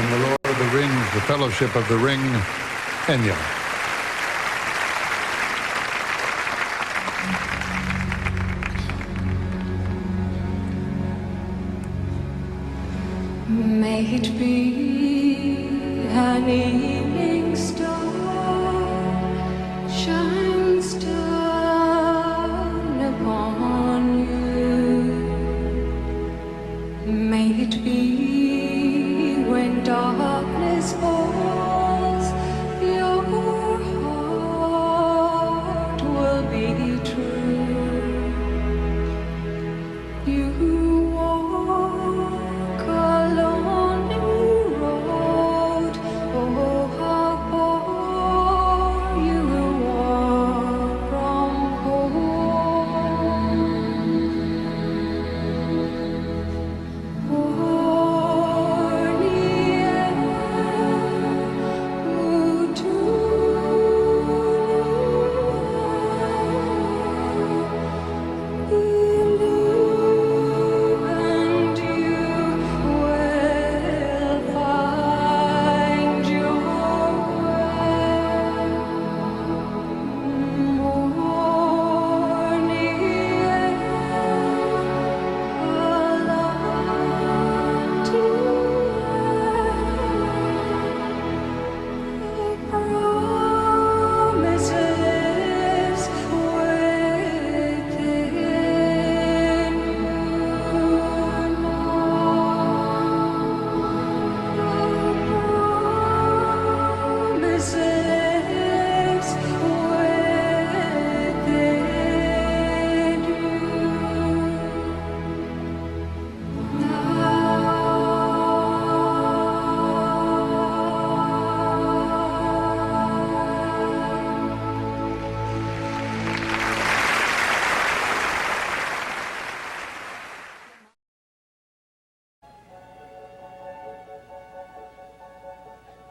From the Lord of the Rings, the Fellowship of the Ring, Enya. May it be an evening star shines down upon you. May it be when darkness falls, your heart will be true. You walk alone the road, oh how far you will walk from home.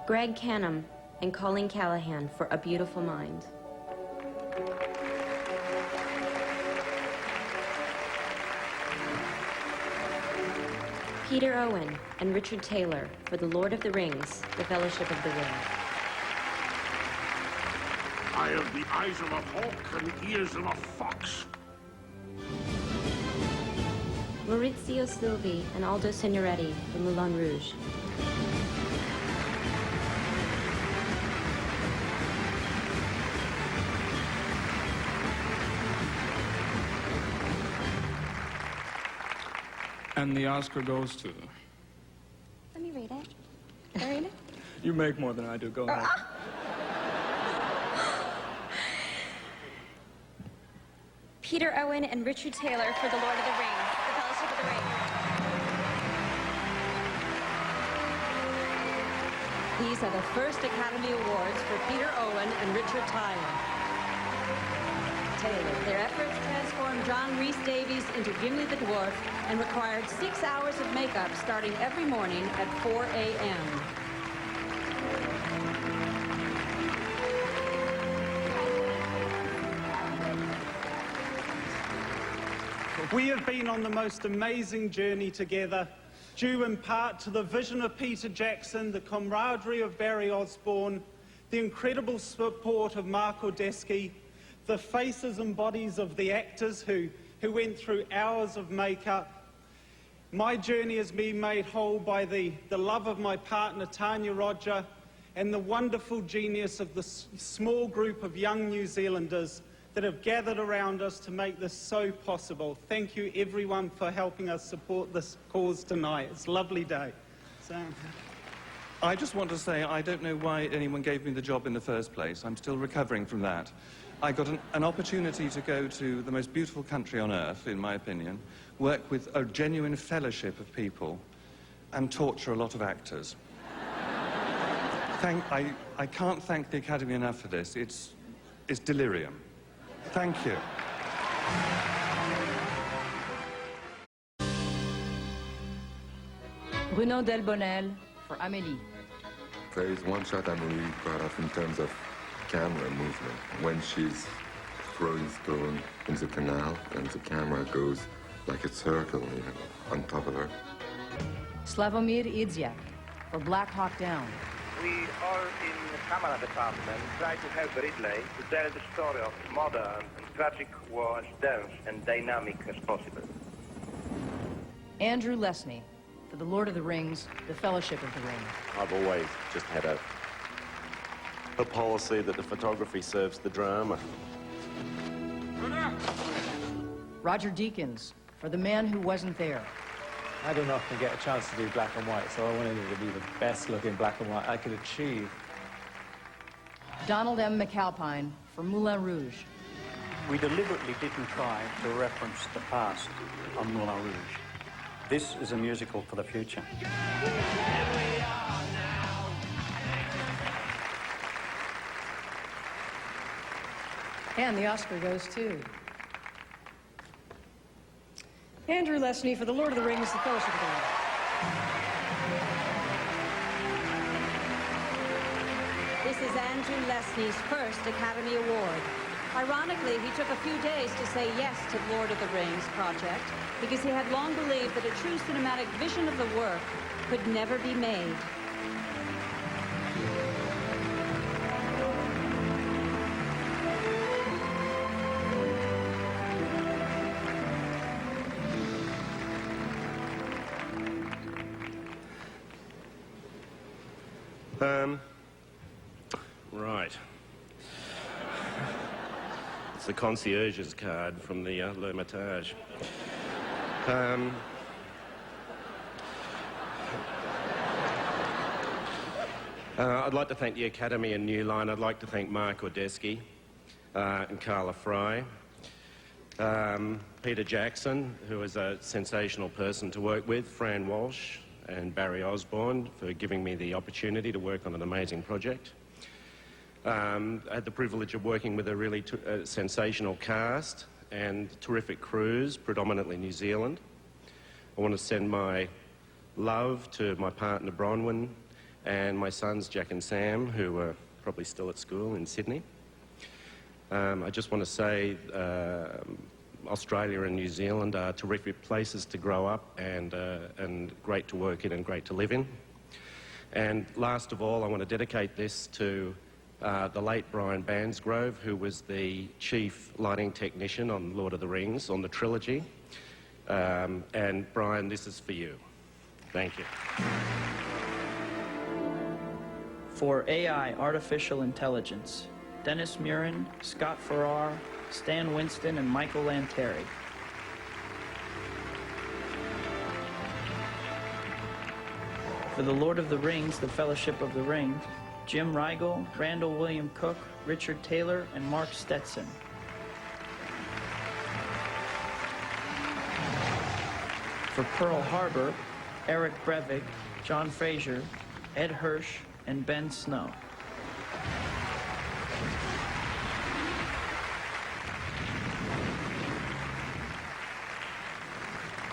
Greg Canham and Colleen Callahan for A Beautiful Mind. Peter Owen and Richard Taylor for The Lord of the Rings, The Fellowship of the Ring. I have the eyes of a hawk and ears of a fox. Maurizio Silvi and Aldo Signoretti for Moulin Rouge. And the Oscar goes to... Let me read it. Can I read it? You make more than I do. Go ahead. Peter Owen and Richard Taylor for The Lord of the Rings, The Fellowship of the Ring. These are the first Academy Awards for Peter Owen and Richard Taylor. Their efforts transformed John Rhys Davies into Gimli the Dwarf and required 6 hours of makeup starting every morning at 4 a.m. We have been on the most amazing journey together, due in part to the vision of Peter Jackson, the camaraderie of Barry Osborne, the incredible support of Mark Ordesky, the faces and bodies of the actors who went through hours of makeup. My journey has been made whole by the love of my partner, Tanya Roger, and the wonderful genius of the small group of young New Zealanders that have gathered around us to make this so possible. Thank you, everyone, for helping us support this cause tonight. It's a lovely day. I just want to say I don't know why anyone gave me the job in the first place. I'm still recovering from that. I got an opportunity to go to the most beautiful country on earth, in my opinion, work with a genuine fellowship of people, and torture a lot of actors. I can't thank the Academy enough for this. It's delirium. Thank you. Bruno Delbonnel for Amélie. There is one shot I'm really proud of in terms of camera movement. When she's throwing stone in the canal and the camera goes like a circle, on top of her. Slavomir Idziak for Black Hawk Down. We all in the camera department try to help Ridley to tell the story of modern and tragic war as dense and dynamic as possible. Andrew Lesney for The Lord of the Rings, The Fellowship of the Ring. I've always just had a policy that the photography serves the drama. Roger Deakins for The Man Who Wasn't There. I don't often get a chance to do black and white, so I wanted it to be the best looking black and white I could achieve. Donald M. McAlpine for Moulin Rouge. We deliberately didn't try to reference the past on Moulin Rouge. This is a musical for the future. And the Oscar goes to Andrew Lesney for The Lord of the Rings, The Fellowship of the Ring. This is Andrew Lesney's first Academy Award. Ironically, he took a few days to say yes to the Lord of the Rings project because he had long believed that a true cinematic vision of the work could never be made. Right. It's the concierge's card from the L'Hermitage. I'd like to thank the Academy and New Line. I'd like to thank Mark Ordesky and Carla Fry. Peter Jackson, who is a sensational person to work with, Fran Walsh and Barry Osborne for giving me the opportunity to work on an amazing project. I had the privilege of working with a really sensational cast and terrific crews, predominantly New Zealand. I want to send my love to my partner Bronwyn and my sons Jack and Sam, who are probably still at school in Sydney. I just want to say Australia and New Zealand are terrific places to grow up and great to work in and great to live in. And last of all, I want to dedicate this to the late Brian Bansgrove, who was the chief lighting technician on Lord of the Rings, on the trilogy. And Brian, this is for you. Thank you. For AI, Artificial Intelligence, Dennis Murin, Scott Farrar, Stan Winston, and Michael Lanteri. For The Lord of the Rings, The Fellowship of the Ring, Jim Rigel, Randall William Cook, Richard Taylor, and Mark Stetson. For Pearl Harbor, Eric Brevig, John Fraser, Ed Hirsch, and Ben Snow.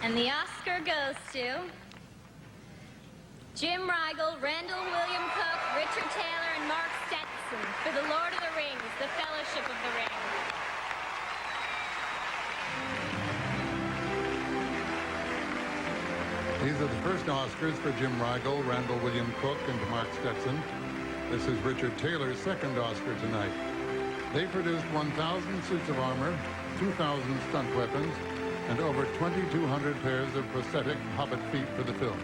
And the Oscar goes to Jim Rigel, Randall William Cook, Richard Taylor, and Mark Stetson for The Lord of the Rings, The Fellowship of the Ring. These are the first Oscars for Jim Rigel, Randall William Cook, and Mark Stetson. This is Richard Taylor's second Oscar tonight. They produced 1,000 suits of armor, 2,000 stunt weapons, and over 2,200 pairs of prosthetic hobbit feet for the film.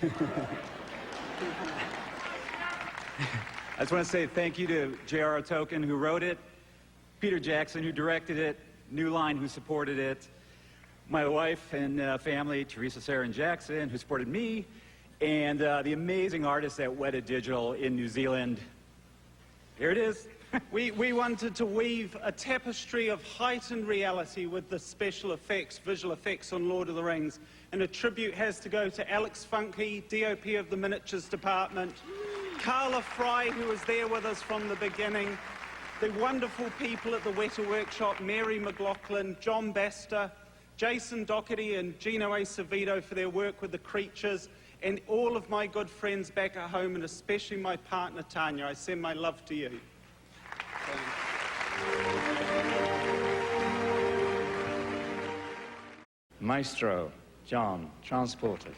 I just want to say thank you to J.R.R. Tolkien, who wrote it, Peter Jackson, who directed it, New Line, who supported it, my wife and family, Teresa, Sarah, and Jackson, who supported me, and the amazing artists at Weta Digital in New Zealand. Here it is. We wanted to weave a tapestry of heightened reality with the special effects, visual effects on Lord of the Rings. And a tribute has to go to Alex Funke, DOP of the Miniatures Department, Carla Fry, who was there with us from the beginning, the wonderful people at the Weta Workshop, Mary McLaughlin, John Baster, Jason Doherty and Gino Acevedo for their work with the creatures, and all of my good friends back at home, and especially my partner Tanya. I send my love to you. Thanks. Maestro, John, transporters.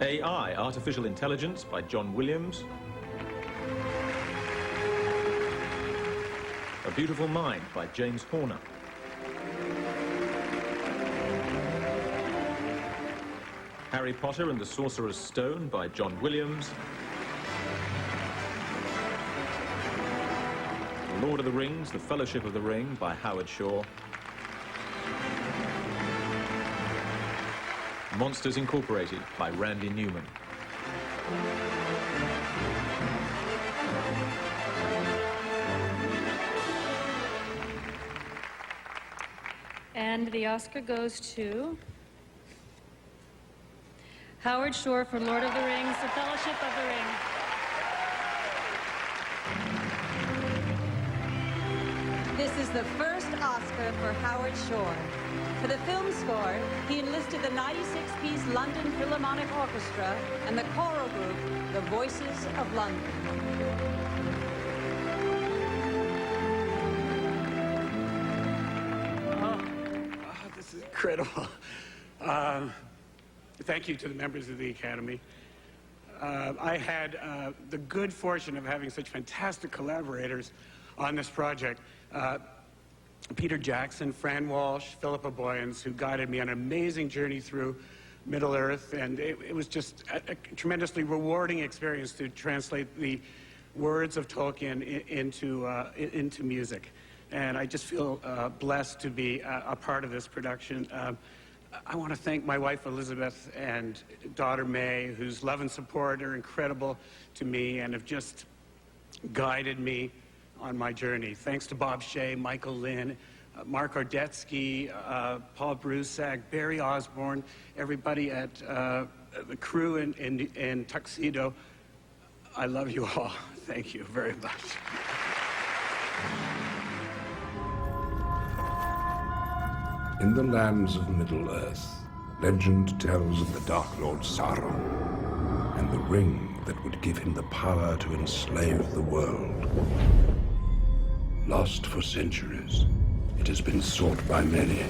AI, Artificial Intelligence, by John Williams. A Beautiful Mind, by James Horner. Harry Potter and the Sorcerer's Stone, by John Williams. Lord of the Rings, The Fellowship of the Ring, by Howard Shore. Monsters Incorporated, by Randy Newman. And the Oscar goes to Howard Shore for Lord of the Rings, The Fellowship of the Ring. This is the first Oscar for Howard Shore. For the film score, he enlisted the 96-piece London Philharmonic Orchestra and the choral group, The Voices of London. This is incredible. Thank you to the members of the Academy. I had the good fortune of having such fantastic collaborators on this project. Peter Jackson, Fran Walsh, Philippa Boyens, who guided me on an amazing journey through Middle-earth, and it was just a tremendously rewarding experience to translate the words of Tolkien into music. And I just feel blessed to be a part of this production. I want to thank my wife Elizabeth and daughter May, whose love and support are incredible to me and have just guided me on my journey. Thanks to Bob Shea, Michael Lynn, Mark Ordetsky, Paul Brusack, Barry Osborne, everybody at the crew in Tuxedo. I love you all. Thank you very much. In the lands of Middle-earth, legend tells of the Dark Lord Sauron and the ring that would give him the power to enslave the world. Lost for centuries, it has been sought by many,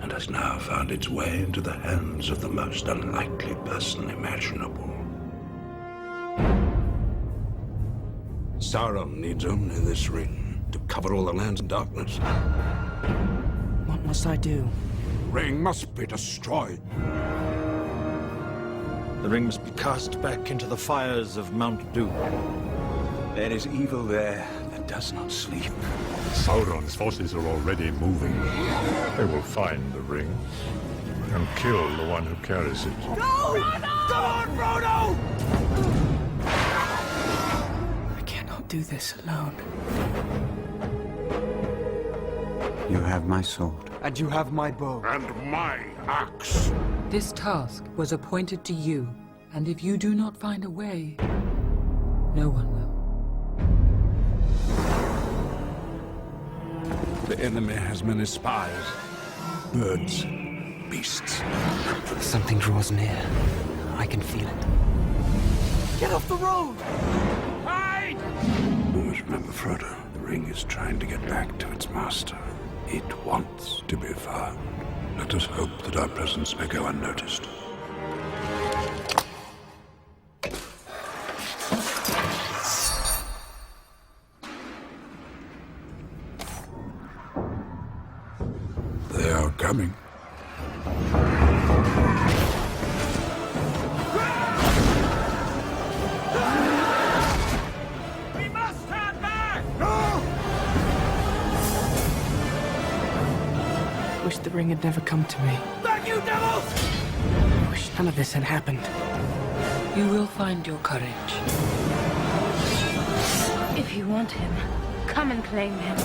and has now found its way into the hands of the most unlikely person imaginable. Sauron needs only this ring to cover all the lands in darkness. What must I do? The ring must be destroyed. The ring must be cast back into the fires of Mount Doom. There is evil there that does not sleep. Sauron's forces are already moving. They will find the ring and kill the one who carries it. Go! Frodo! Come on, Frodo! I cannot do this alone. You have my sword. And you have my bow. And my axe. This task was appointed to you, and if you do not find a way, no one will. The enemy has many spies. Birds, beasts. Something draws near. I can feel it. Get off the road! Hide! You must remember, Frodo, the ring is trying to get back to its master. It wants to be found. Let us hope that our presence may go unnoticed. They are coming. We must stand back! I wish the ring had never come to me. Back, you devils! I wish none of this had happened. You will find your courage. If you want him, come and claim him.